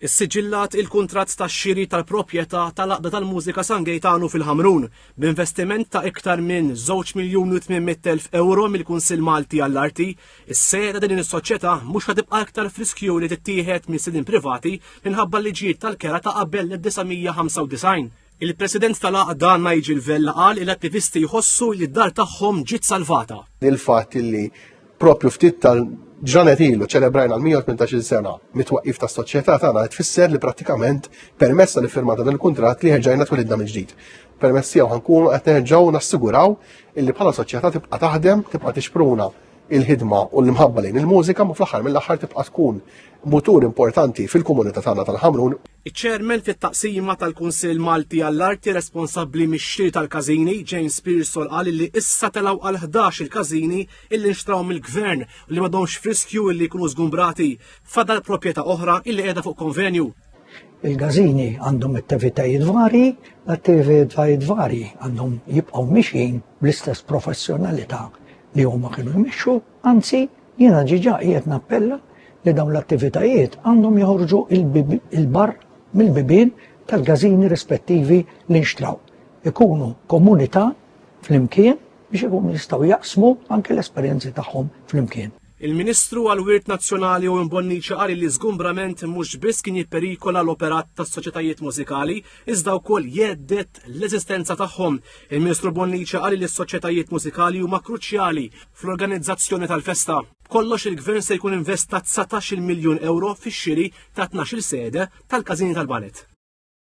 Is-siġillat il-kuntratt tax-xiri tal-proprjetà tal-Għaqda tal-Mużika San Gejtanu fil-Ħamrun b'investiment ta' iktar minn 2,800,000 euro mill-Kunsill Malti għall-Arti, is-sede din is-soċjetà mhux ħatibqa' iktar friskju li tittieħed minn sidin privati minħabba liġijiet tal-kera ta' qabel l-1995. Il-President tal-Għaqda Nigel Vella qal il-attivisti jħossu li d-dar tagħhom ġiet salvata. Il-fatt li propju ftit tal-ġranet ilu ċelebrajna l-118 sena mitwaqqif tas-soċjetà tagħna tfisser li prattikament permezz tal-iffirmata dan il-kuntratt li ħerġajna twelidna mill-ġdid. Permezz tiegħu ħankunu qed nerġgħu nassiguraw illi bħala soċjetà tibqa' taħdem, tibqa' tixpruna il-ħidma u l-imħabba lejn il-mużika ma fl-aħħar mill-aħħar tibqa' tkun mutur importanti fil-komunità tagħna tal-Ħamrun. Iċ-ċermen fit-taqsima tal-Kunsill Malti għall-Arti responsabbli mix-xiri tal-każini, James Pearsall qal li issa telgħu għal 11 il-każini illi nxtraw mill-Gvern u li m'għadhomx friskju illi jkunu żgumbrati fadal proprjetà oħra illi qiegħda fuq konvenju. Il-każini għandhom attivitajiet varji, l-attivitajiet varji għandhom jibqgħu mixjin bl-istess professjonalità li huma kienu jmexxu, anzi jiena ġiġa qiegħed nappella li dawn l-attivitajiet għandhom joħorġu il-barr mill-bibien tal-każini rispettivi li nxtraw. Ikunu komunità flimkien biex ikunu jistgħu jaqsmu anke l-esperjenzi tagħhom flimkien. Il-Ministru għall-Wirt Nazzjonali u Bonniċa qal li żgumbrament mhux biss kien jipperikola l-operat tas-soċjetajiet mużikali, iżda wkoll jeddet l-eżistenza tagħhom. Il-Ministru Bonniċa qal li s-soċjetajiet mużikali huma kruċjali fl-organizzazzjoni tal-festa. Kollox il-Gvern se jkun investa 19 miljun euro fix-xiri ta' 12 sede tal-każini tal-Balet.